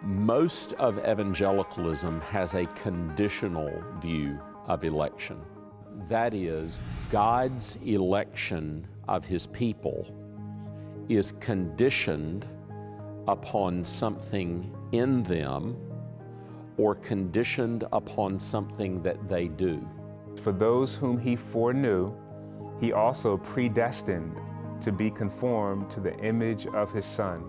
Most of evangelicalism has a conditional view of election. That is, God's election of His people is conditioned upon something in them or conditioned upon something that they do. For those whom He foreknew, He also predestined to be conformed to the image of His Son,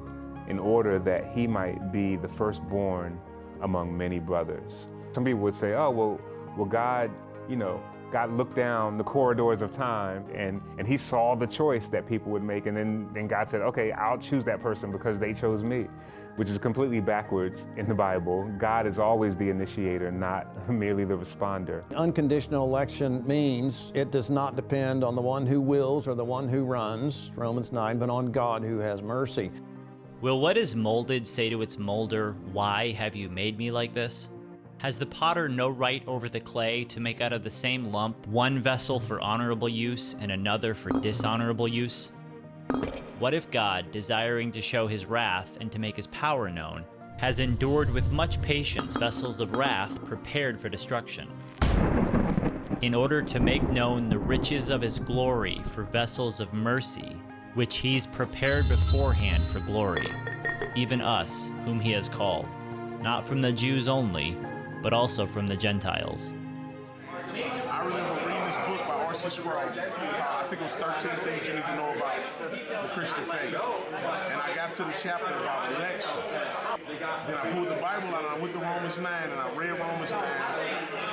in order that He might be the firstborn among many brothers. Some people would say, oh, well, God, God looked down the corridors of time and He saw the choice that people would make, and then God said, okay, I'll choose that person because they chose me, which is completely backwards in the Bible. God is always the initiator, not merely the responder. Unconditional election means it does not depend on the one who wills or the one who runs, Romans 9, but on God who has mercy. Will what is molded say to its molder, "Why have you made me like this?" Has the potter no right over the clay to make out of the same lump one vessel for honorable use and another for dishonorable use? What if God, desiring to show His wrath and to make His power known, has endured with much patience vessels of wrath prepared for destruction, in order to make known the riches of His glory for vessels of mercy, which He's prepared beforehand for glory, even us, whom He has called, not from the Jews only, but also from the Gentiles. I remember reading this book by R.C. Sproul. I think it was 13 Things You Need to Know About the Christian Faith. And I got to the chapter about election. Then I pulled the Bible out and I went to Romans 9 and I read Romans 9.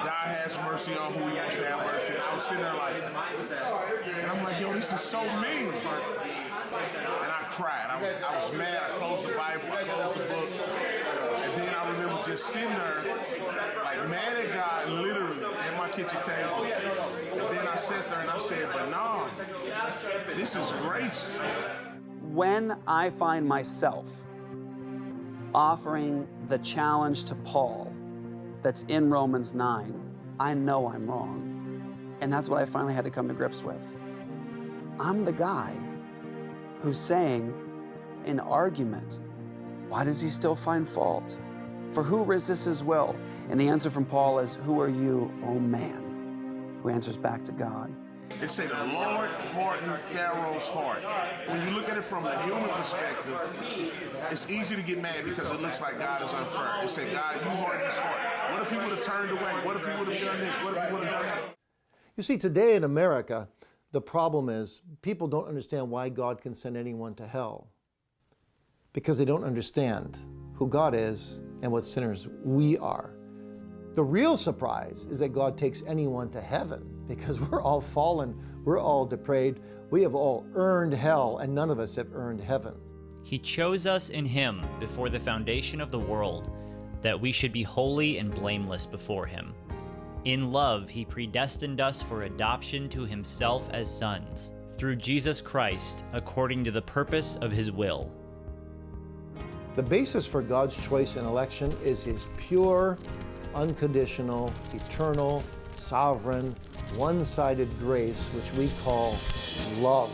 God has mercy on who He wants to have mercy. And I was sitting there like, and I'm like, yo, this is so mean. And I cried. I was mad. I closed the Bible. I closed the book. And then I remember just sitting there, like mad at God, literally, at my kitchen table. And then I sat there and I said, but no, this is grace. When I find myself offering the challenge to Paul that's in Romans 9, I know I'm wrong. And that's what I finally had to come to grips with. I'm the guy who's saying in argument, why does he still find fault? For who resists His will? And the answer from Paul is, who are you, oh man? Who answers back to God. It say the Lord hardened Pharaoh's heart. When you look at it from the human perspective, it's easy to get mad because it looks like God is unfair. It say, God, you hardened his heart. What if he would have turned away? What if he would have done this? What if he would have done that? You see, today in America, the problem is people don't understand why God can send anyone to hell, because they don't understand who God is and what sinners we are. The real surprise is that God takes anyone to heaven, because we're all fallen, we're all depraved, we have all earned hell, and none of us have earned heaven. He chose us in Him before the foundation of the world, that we should be holy and blameless before Him. In love, He predestined us for adoption to Himself as sons, through Jesus Christ, according to the purpose of His will. The basis for God's choice and election is His pure, unconditional, eternal, sovereign, one-sided grace, which we call love.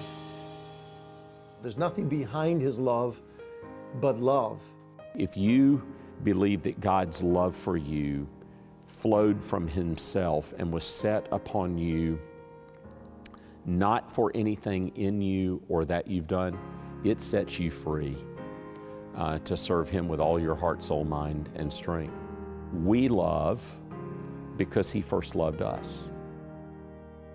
There's nothing behind His love but love. If you believe that God's love for you flowed from Himself and was set upon you, not for anything in you or that you've done, it sets you free to serve Him with all your heart, soul, mind, and strength. We love because He first loved us.